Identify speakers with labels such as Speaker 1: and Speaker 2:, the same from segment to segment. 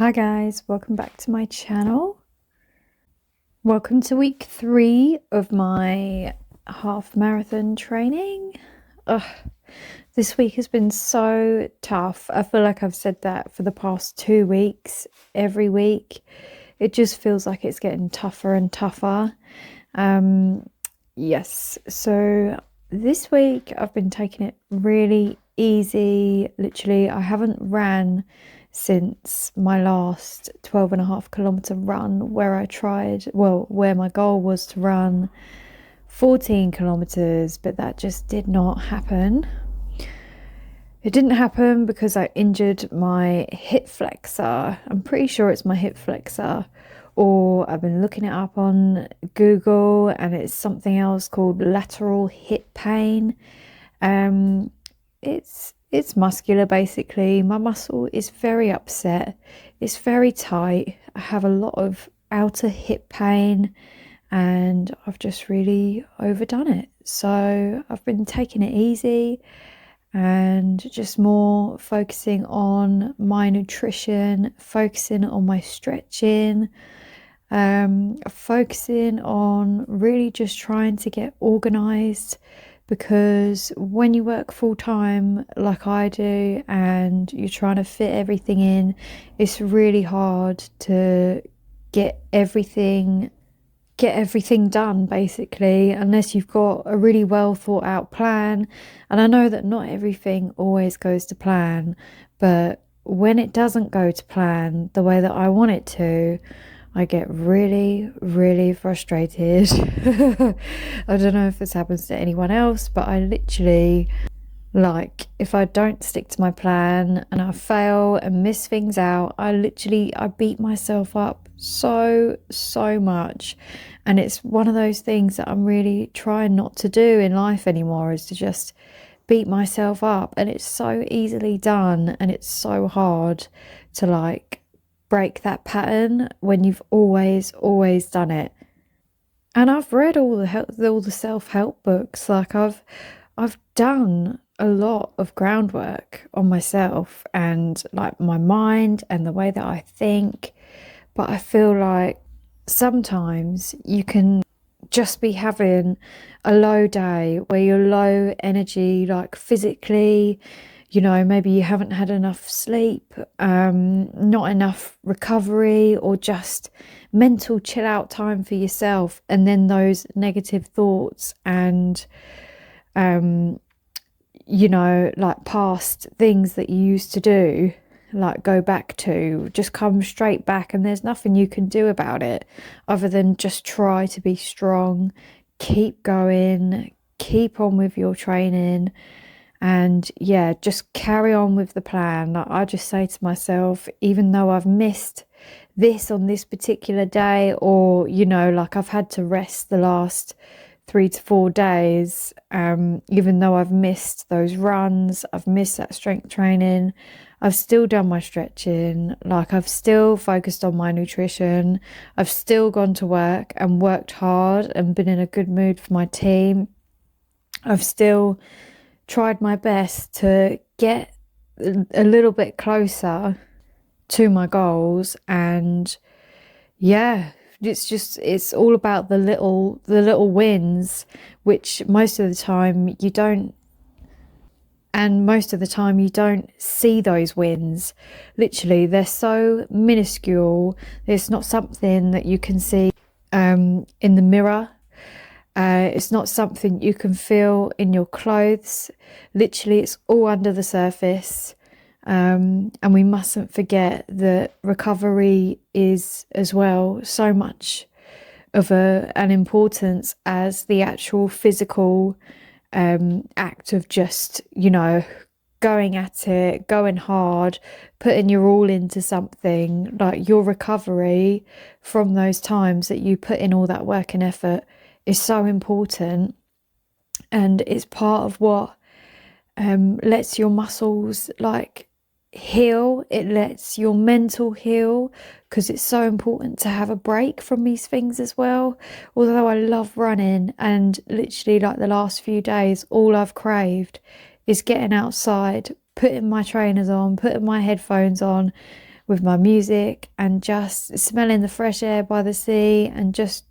Speaker 1: Hi guys, welcome back to my channel. Welcome to week 3 of my half marathon training. This week has been so tough. I feel like I've said that for the past 2 weeks, every week. It just feels like it's getting tougher and tougher. Yes, so this week I've been taking it really easy. Literally, I haven't ran since my last 12.5 kilometer run where where my goal was to run 14 kilometers, but that just did not happen. It didn't happen because I injured my hip flexor. I'm pretty sure it's my hip flexor, or I've been looking it up on Google and it's something else called lateral hip pain. It's muscular basically. My muscle is very upset. It's very tight. I have a lot of outer hip pain and I've just really overdone it. So I've been taking it easy and just more focusing on my nutrition, focusing on my stretching, focusing on really just trying to get organized, because when you work full time like I do and you're trying to fit everything in, it's really hard to get everything done basically, unless you've got a really well thought out plan. And I know that not everything always goes to plan, but when it doesn't go to plan the way that I want it to, I get really, really frustrated. I don't know if this happens to anyone else, but I literally, like, if I don't stick to my plan and I fail and miss things out, I beat myself up so much. And it's one of those things that I'm really trying not to do in life anymore, is to just beat myself up. And it's so easily done, and it's so hard to like break that pattern when you've always done it. And I've read all the self-help books. Like I've done a lot of groundwork on myself and like my mind and the way that I think, but I feel like sometimes you can just be having a low day where you're low energy, like physically, maybe you haven't had enough sleep, not enough recovery, or just mental chill out time for yourself. And then those negative thoughts and, like past things that you used to do, like go back to, just come straight back. And there's nothing you can do about it other than just try to be strong, keep going, keep on with your training. And yeah, just carry on with the plan. Like I just say to myself, even though I've missed this on this particular day, or like I've had to rest the last 3 to 4 days, even though I've missed those runs, I've missed that strength training, I've still done my stretching, like I've still focused on my nutrition, I've still gone to work and worked hard and been in a good mood for my team. I've still tried my best to get a little bit closer to my goals. And yeah, it's all about the little wins, which most of the time you don't see those wins. Literally, they're so minuscule. It's not something that you can see in the mirror. It's not something you can feel in your clothes. Literally, it's all under the surface. And we mustn't forget that recovery is as well so much of an importance as the actual physical act of just, going at it, going hard, putting your all into something. Like your recovery from those times that you put in all that work and effort is so important, and it's part of what lets your muscles like heal. It lets your mental heal, because it's so important to have a break from these things as well. Although I love running, and literally like the last few days all I've craved is getting outside, putting my trainers on, putting my headphones on, with my music and just smelling the fresh air by the sea and just,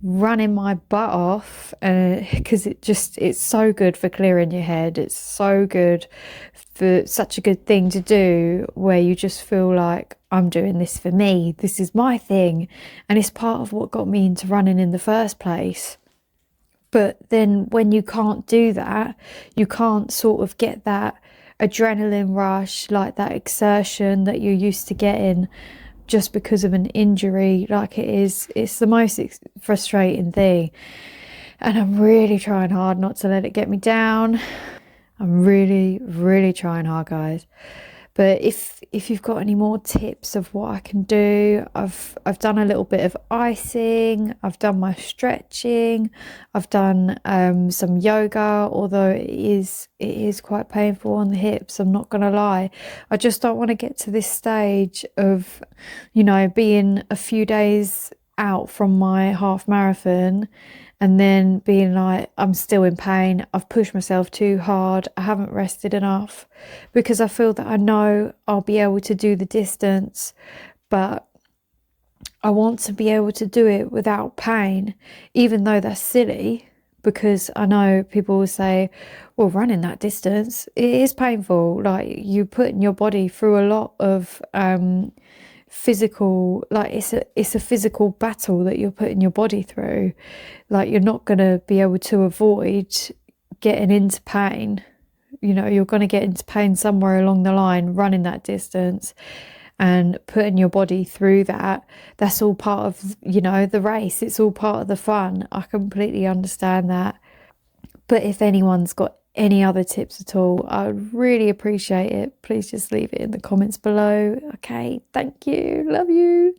Speaker 1: running my butt off, because it's so good for clearing your head. It's so good, for such a good thing to do, where you just feel like, I'm doing this for me, this is my thing, and it's part of what got me into running in the first place. But then when you can't do that, you can't sort of get that adrenaline rush, like that exertion that you're used to getting, just because of an injury. Like, it's the most frustrating thing, and I'm really trying hard not to let it get me down. I'm really, really trying hard, guys. But if you've got any more tips of what I can do, I've done a little bit of icing, I've done my stretching, I've done some yoga, although it is quite painful on the hips, I'm not gonna lie. I just don't want to get to this stage of, being a few days out from my half marathon and then being like, I'm still in pain, I've pushed myself too hard, I haven't rested enough, because I feel that I know I'll be able to do the distance, but I want to be able to do it without pain, even though that's silly, because I know people will say, well, running that distance, it is painful. Like, you're putting your body through a lot of physical, like, it's a physical battle that you're putting your body through. Like, you're not going to be able to avoid getting into pain. You're going to get into pain somewhere along the line running that distance, and putting your body through that. That's all part of, the race. It's all part of the fun. I completely understand that. But if anyone's got any other tips at all, I would really appreciate it. Please just leave it in the comments below. Okay, thank you. Love you.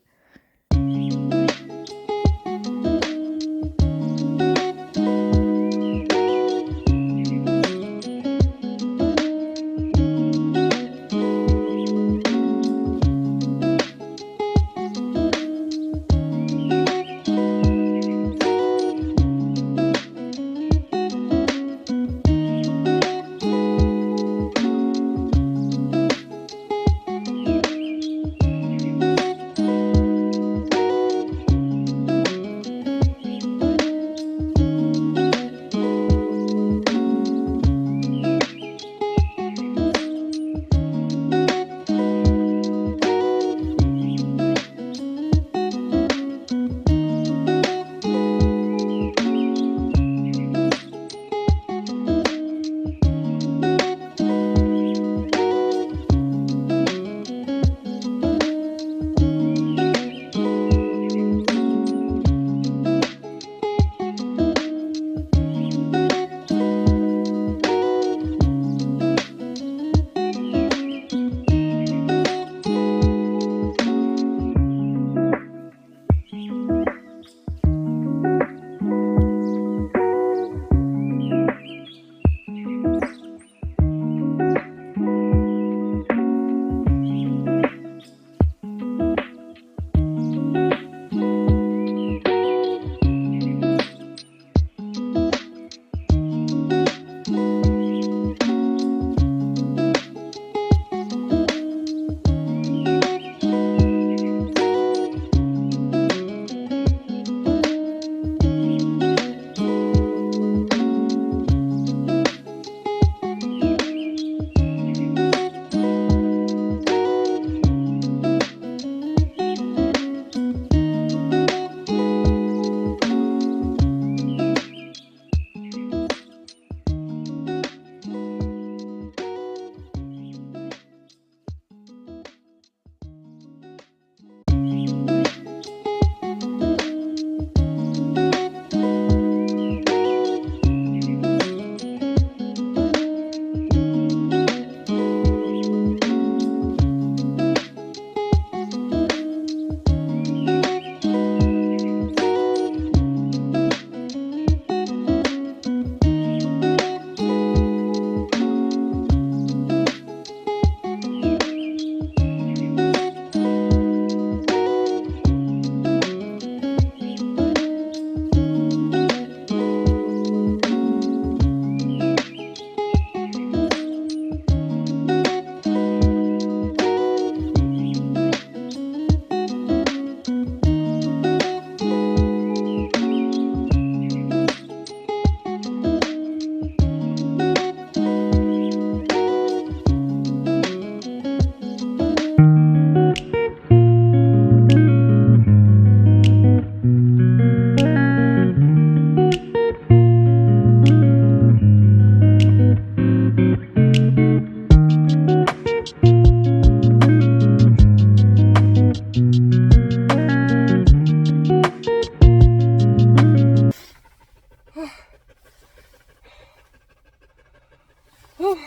Speaker 1: Whew,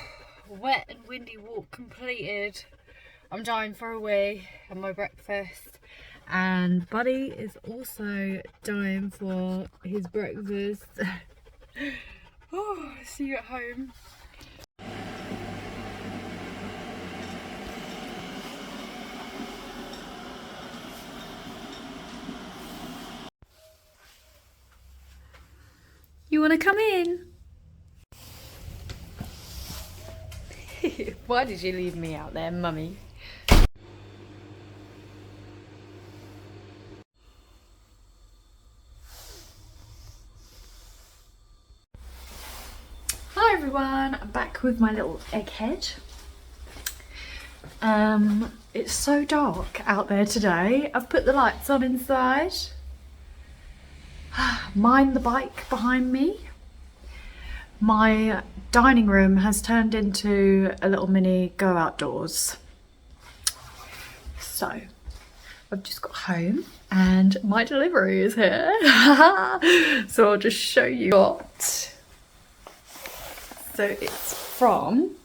Speaker 1: wet and windy walk completed. I'm dying for a wee and my breakfast. And Buddy is also dying for his breakfast. Oh, see you at home. You want to come in? Why did you leave me out there, mummy? Hi everyone, I'm back with my little egghead. It's so dark out there today. I've put the lights on inside. Mind the bike behind me. My dining room has turned into a little mini go outdoors. So I've just got home and my delivery is here. So I'll just show you what. So it's from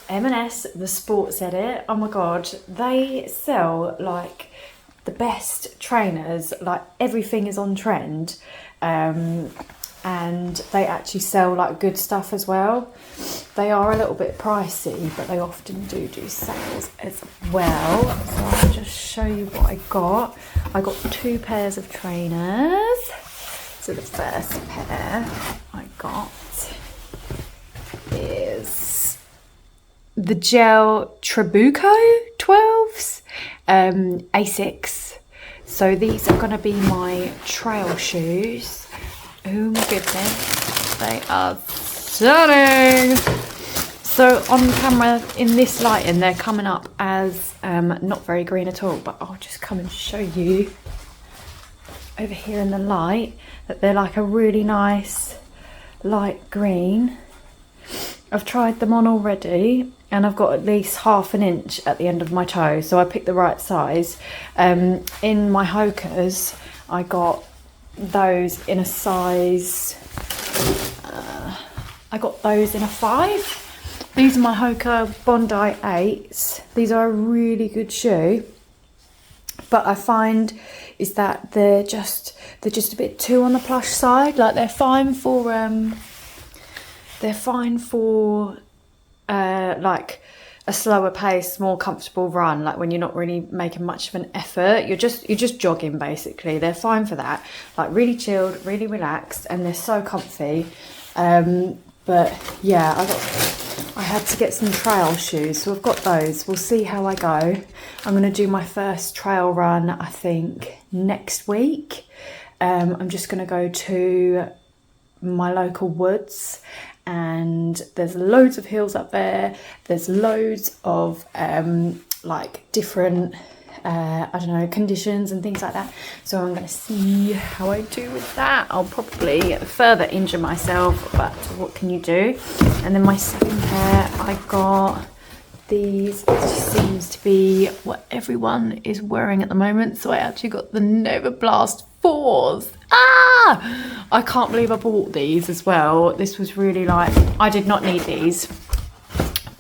Speaker 1: M&S, the Sports Edit. Oh my god, they sell like the best trainers, like everything is on trend, and they actually sell like good stuff as well. They are a little bit pricey, but they often do sales as well. So I'll just show you what I got. I got 2 pairs of trainers. So the first pair I got is the gel Trabuco 12s, Asics. So these are going to be my trail shoes. Oh my goodness, they are stunning. So on camera in this lighting they're coming up as not very green at all, but I'll just come and show you over here in the light that they're like a really nice light green. I've tried them on already and I've got at least ½ an inch at the end of my toe, so I picked the right size. In my Hokas I got those in a size, I got those in a 5. These are my Hoka Bondi 8s. These are a really good shoe, but I find is that they're just a bit too on the plush side. Like they're fine for like a slower pace, more comfortable run, like when you're not really making much of an effort, you're just jogging basically. They're fine for that, like really chilled, really relaxed, and they're so comfy. But yeah, I had to get some trail shoes, so I've got those. We'll see how I go. I'm going to do my first trail run I think next week. I'm just going to go to my local woods, and there's loads of hills up there. There's loads of like different I don't know, conditions and things like that. So I'm going to see how I do with that. I'll probably further injure myself, but what can you do? And then my second pair, I got these. It just seems to be what everyone is wearing at the moment. So I actually got the Nova Blast 4s. I can't believe I bought these as well. This was really like, I did not need these,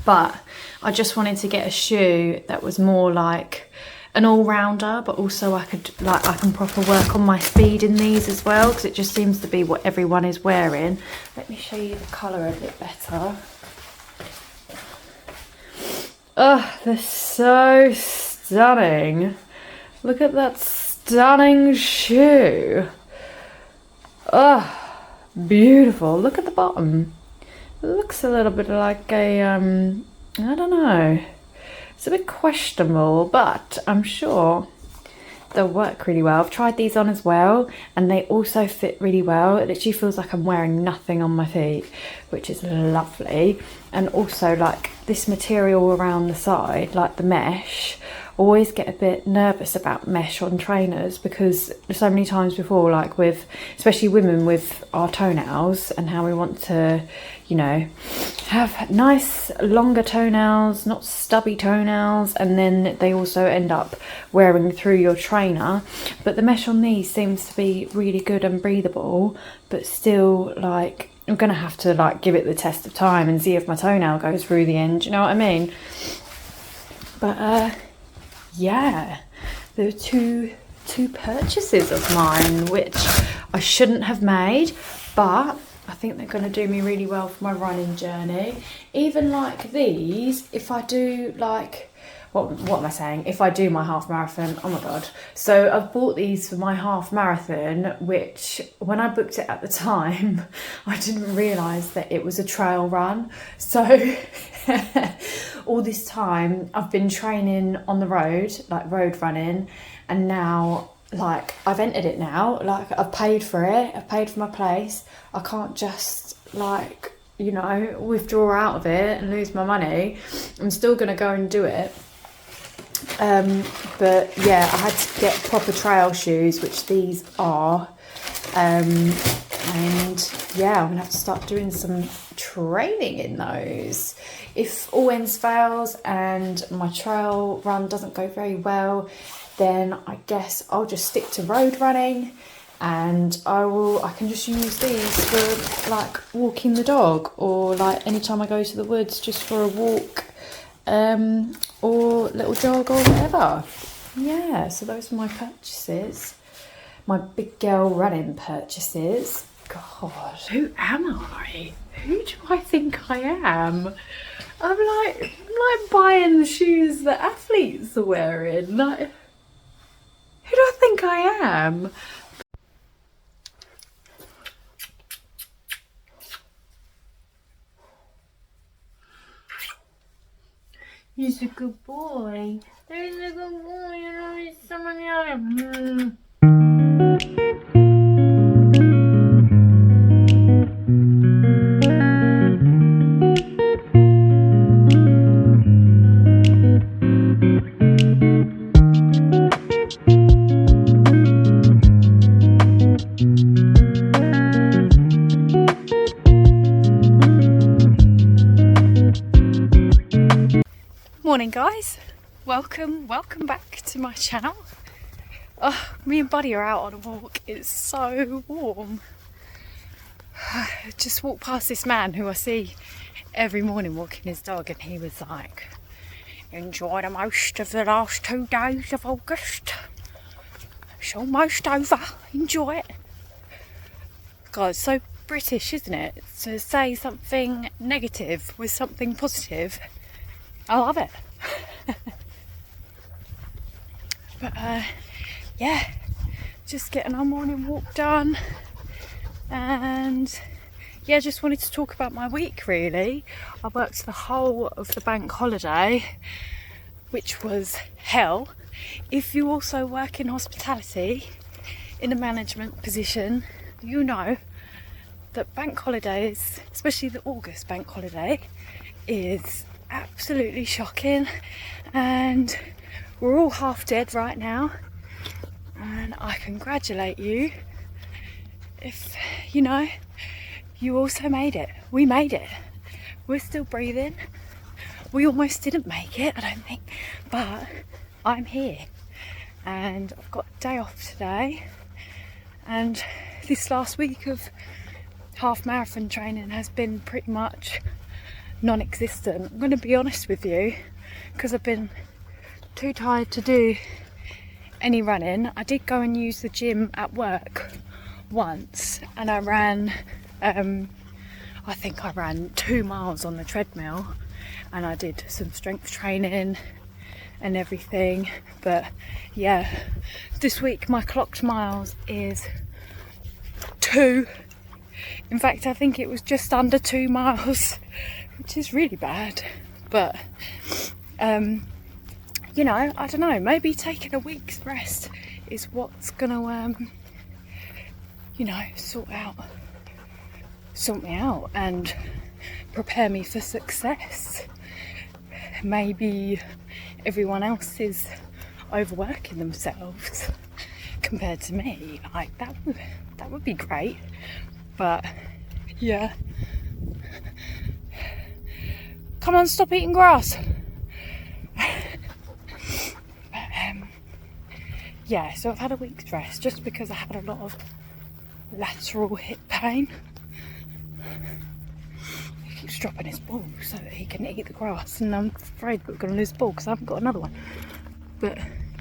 Speaker 1: but I just wanted to get a shoe that was more like an all-rounder, but also I can proper work on my speed in these as well, because it just seems to be what everyone is wearing. Let me show you the colour a bit better. Oh, they're so stunning. Look at that stunning shoe. Oh, beautiful. Look at the bottom. It looks a little bit like a I don't know, it's a bit questionable, but I'm sure they'll work really well. I've tried these on as well, and they also fit really well. It literally feels like I'm wearing nothing on my feet, which is lovely. And also like this material around the side, like the mesh, always get a bit nervous about mesh on trainers, because so many times before, like with especially women with our toenails and how we want to, you know, have nice longer toenails, not stubby toenails, and then they also end up wearing through your trainer. But the mesh on these seems to be really good and breathable, but still like
Speaker 2: I'm gonna have to like give it the test of time and see if my toenail goes through the end, you know what I mean? But yeah, there were two purchases of mine which I shouldn't have made, but I think they're going to do me really well for my running journey. Even like these, if I do like, what am I saying? If I do my half marathon, oh my God. So I've bought these for my half marathon, which when I booked it at the time, I didn't realise that it was a trail run. So all this time I've been training on the road, like road running, and now like I've entered it now, like I've paid for it, I've paid for my place. I can't just like, you know, withdraw out of it and lose my money. I'm still gonna go and do it. But yeah, I had to get proper trail shoes, which these are. And yeah, I'm gonna have to start doing some training in those. If all ends fails and my trail run doesn't go very well, then I guess I'll just stick to road running, and I can just use these for like walking the dog, or like anytime I go to the woods just for a walk, or little jog or whatever. Yeah, so those are my purchases, my big girl running purchases. God, who am I? Who do I think I am? I'm like buying the shoes that athletes are wearing. Like, who do I think I am? He's a good boy. He's a good boy. You know, he's someone else. Morning guys, welcome back to my channel. Oh, me and Buddy are out on a walk. It's so warm. Just walked past this man who I see every morning walking his dog, and he was like, enjoy the most of the last 2 days of August. It's almost over, enjoy it. God, it's so British, isn't it? To say something negative with something positive. I love it. But yeah, just getting our morning walk done, and yeah, just wanted to talk about my week really. I worked the whole of the bank holiday, which was hell. If you also work in hospitality in a management position, you know that bank holidays, especially the August bank holiday, is absolutely shocking, and we're all half dead right now, and I congratulate you if, you know, you also made it. We made it. We're still breathing. We almost didn't make it, I don't think, but I'm here, and I've got a day off today, and this last week of half marathon training has been pretty much non-existent. I'm going to be honest with you, because I've been too tired to do any running. I did go and use the gym at work once, and I ran I think I ran 2 miles on the treadmill, and I did some strength training and everything. But yeah, this week my clocked miles is 2. In fact, I think it was just under 2 miles, which is really bad. But you know, I don't know, maybe taking a week's rest is what's gonna you know, sort me out and prepare me for success. Maybe everyone else is overworking themselves compared to me. Like, that would be great. But yeah, come on, stop eating grass. Yeah, so I've had a week's rest just because I had a lot of lateral hip pain. keeps dropping his ball so that he can eat the grass, and I'm afraid we're going to lose the ball because I haven't got another one. But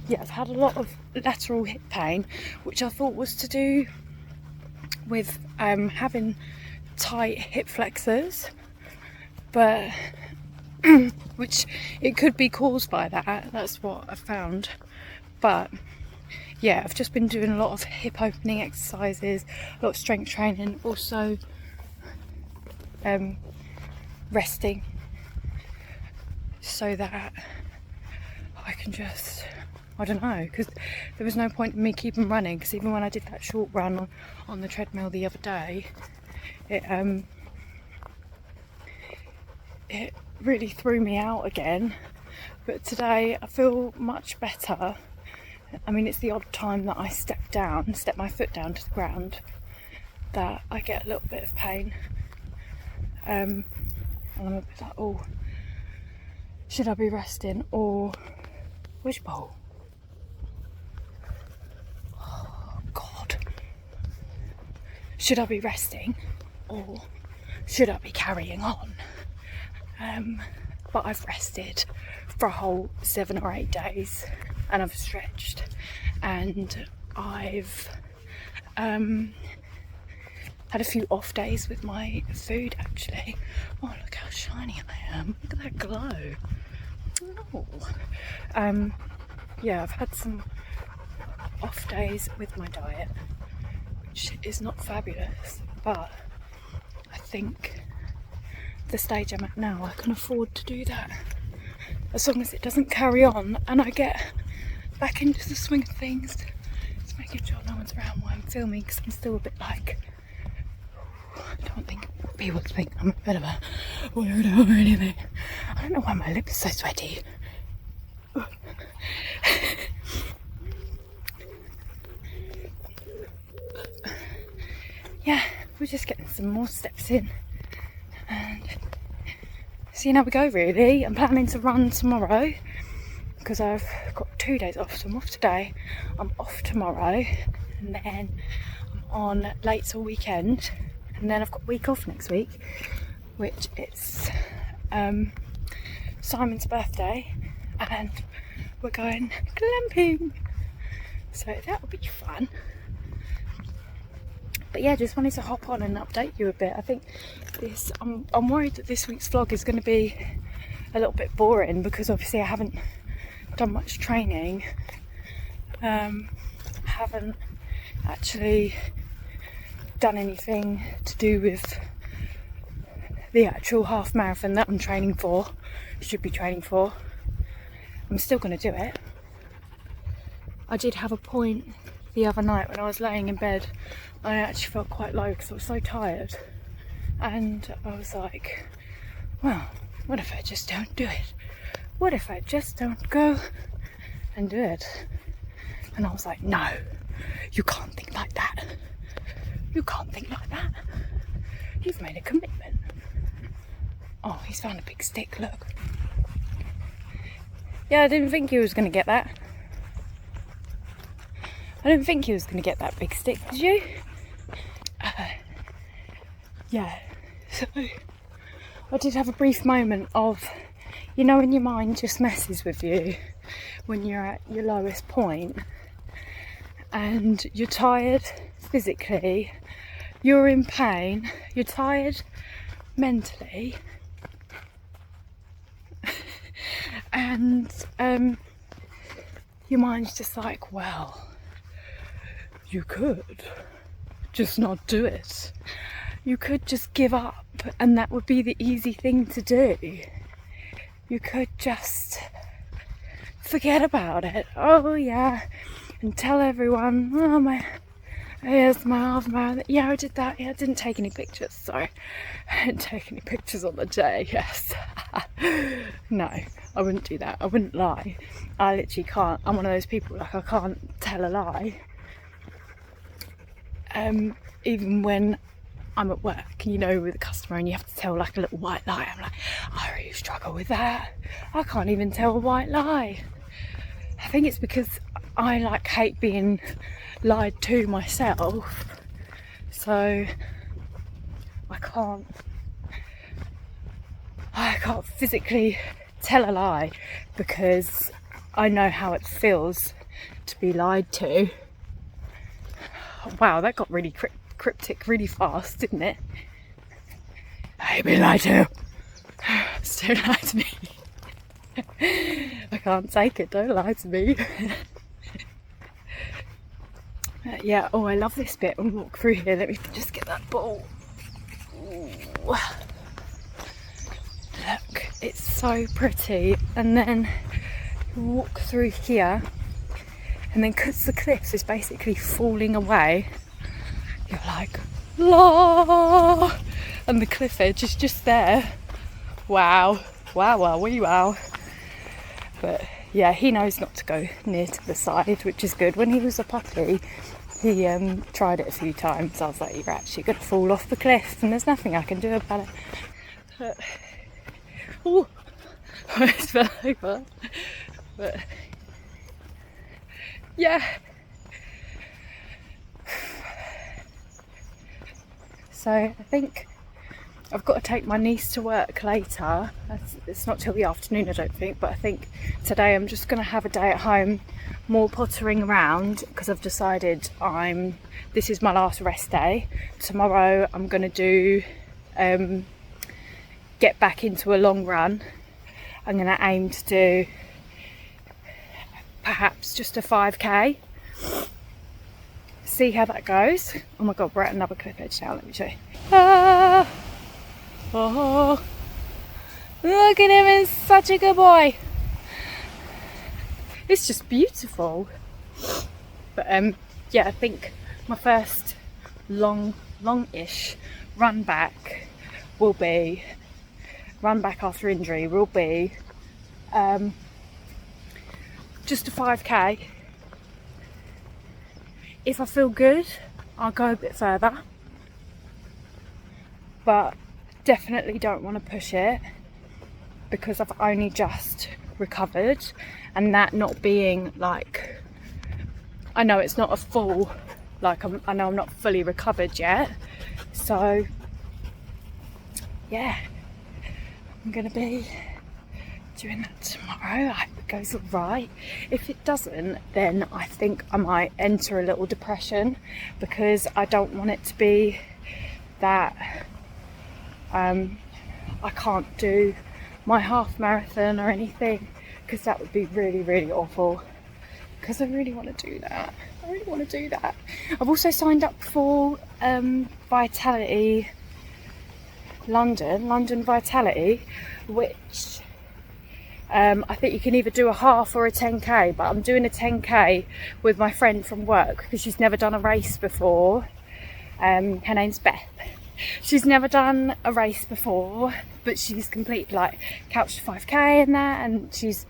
Speaker 2: yeah, I've had a lot of lateral hip pain, which I thought was to do with having tight hip flexors, but which it could be caused by that. That's what I found. But yeah, I've just been doing a lot of hip opening exercises, a lot of strength training, also resting, so that I can just, I don't know, because there was no point in me keeping running, because even when I did that short run on the treadmill the other day, it really threw me out again. But today I feel much better. I mean, it's the odd time that I step my foot down to the ground, that I get a little bit of pain. And I'm a bit like, oh, should I be resting, or which bowl? Oh God. Should I be resting, or should I be carrying on? But I've rested for a whole 7 or 8 days, and I've stretched, and I've had a few off days with my food actually. Oh, look how shiny I am. Look at that glow. Oh. Yeah, I've had some off days with my diet, which is not fabulous, but I think the stage I'm at now, I can afford to do that, as long as it doesn't carry on and I get back into the swing of things. Just making sure no one's around while I'm filming, because I'm still a bit like, I don't think people think I'm a bit of a weirdo or anything. I don't know why my lip is so sweaty. Yeah, we're just getting some more steps in and seeing how we go really. I'm planning to run tomorrow because I've got 2 days off, so I'm off today, I'm off tomorrow, and then I'm on late till weekend, and then I've got a week off next week, which is Simon's birthday, and we're going glamping, so that will be fun. But yeah, just wanted to hop on and update you a bit. I think this, I'm worried that this week's vlog is going to be a little bit boring, because obviously I haven't done much training, haven't actually done anything to do with the actual half marathon that I'm training for, should be training for. I'm still going to do it. I did have a point the other night when I was laying in bed. I actually felt quite low because I was so tired, and I was like, well, what if I just don't do it? What if I just don't go and do it? And I was like, no, you can't think like that. You can't think like that. You've made a commitment. Oh, he's found a big stick, look. Yeah, I didn't think he was going to get that. I didn't think he was going to get that big stick, did you? Yeah, so I did have a brief moment of, you know, when your mind just messes with you when you're at your lowest point and you're tired physically, you're in pain, you're tired mentally, and your mind's just like, well, you could just not do it. You could just give up, and that would be the easy thing to do. You could just forget about it. Oh yeah, and tell everyone, oh here's my half marathon. Yeah, I did that. Yeah, I didn't take any pictures. Sorry, I didn't take any pictures on the day. Yes. No, I wouldn't do that. I wouldn't lie. I literally can't. I'm one of those people, like, I can't tell a lie. Even when I'm at work, you know, with a customer and you have to tell like a little white lie, I'm like, I really struggle with that. I can't even tell a white lie. I think it's because I like hate being lied to myself, so I can't can't physically tell a lie because I know how it feels to be lied to. Wow, that got really cryptic really fast, didn't it? I've been lied to. Don't lie to me. I can't take it, don't lie to me. Yeah, oh, I love this bit. We'll walk through here. Let me just get that ball. Ooh. Look, it's so pretty. And then you walk through here, and then because the cliffs is basically falling away, you're like, la, and the cliff edge is just there. Wow, wow, wow, wee wow. But yeah, he knows not to go near to the side, which is good. When he was a puppy, he tried it a few times. I was like, you're actually going to fall off the cliff, and there's nothing I can do about it. But, oh, I just fell over. But yeah. So I think I've got to take my niece to work later. It's not till the afternoon, I don't think, but I think today I'm just going to have a day at home, more pottering around, because I've decided this is my last rest day. Tomorrow I'm going to do get back into a long run. I'm going to aim to do perhaps just a 5k. See how that goes. Oh my god, we're at another cliff edge now, let me show you. Ah! Oh, look at him, he's such a good boy. It's just beautiful. But yeah, I think my first long-ish run back after injury will be just a 5k. If I feel good, I'll go a bit further, but definitely don't want to push it because I've only just recovered, and that not being like, I know it's not a full, like I know I'm not fully recovered yet, so yeah, I'm gonna be doing that tomorrow. I hope it goes all right. If it doesn't, then I think I might enter a little depression because I don't want it to be that I can't do my half marathon or anything, because that would be really, really awful, because I really want to do that. I've also signed up for Vitality London Vitality, which I think you can either do a half or a 10k, but I'm doing a 10k with my friend from work because she's never done a race before. Her name's Beth. She's never done a race before, but she's completed like Couch to 5k and that, and she's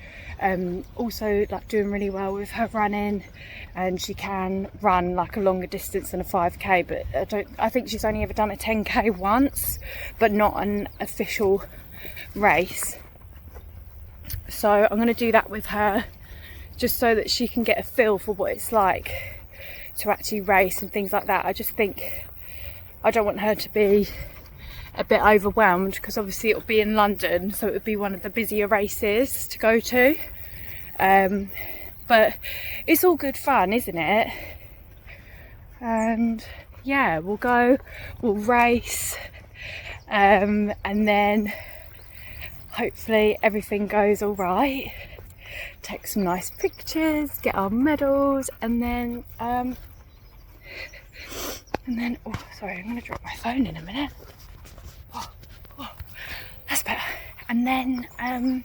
Speaker 2: also like doing really well with her running, and she can run like a longer distance than a 5k, but I think she's only ever done a 10k once, but not an official race. So I'm going to do that with her, just so that she can get a feel for what it's like to actually race and things like that. I just think I don't want her to be a bit overwhelmed, because obviously it'll be in London, so it would be one of the busier races to go to. But it's all good fun, isn't it? And yeah, we'll race, and then hopefully everything goes all right. Take some nice pictures, get our medals, and then oh sorry, I'm gonna drop my phone in a minute. Oh, that's better. And then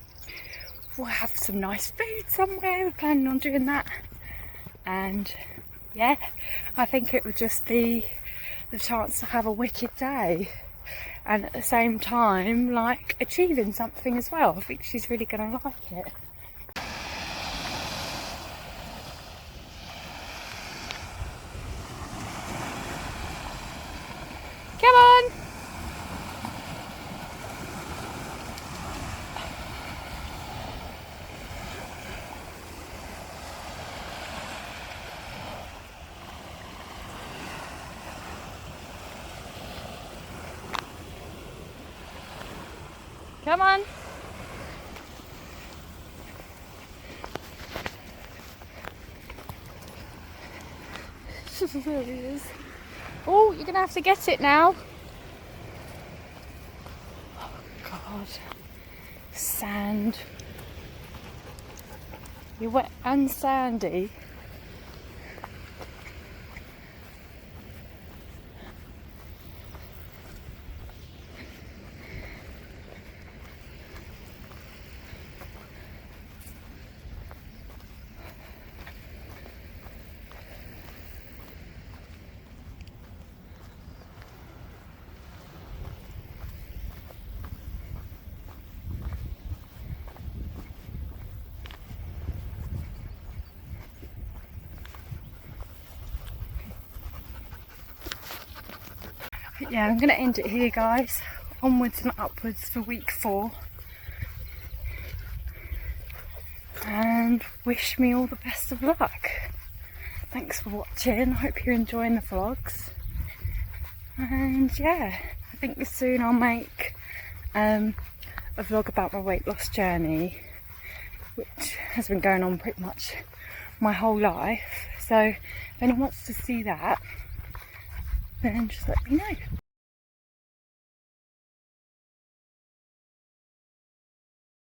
Speaker 2: we'll have some nice food somewhere. We're planning on doing that, and yeah, I think it would just be the chance to have a wicked day, and at the same time like achieving something as well. I think she's really gonna like it. Come on! Come on. There he is. Oh, you're gonna have to get it now. Oh God. Sand. You're wet and sandy. But yeah, I'm going to end it here, guys. Onwards and upwards for week 4. And wish me all the best of luck. Thanks for watching. I hope you're enjoying the vlogs. And yeah, I think soon I'll make a vlog about my weight loss journey, which has been going on pretty much my whole life. So if anyone wants to see that, then just let me know.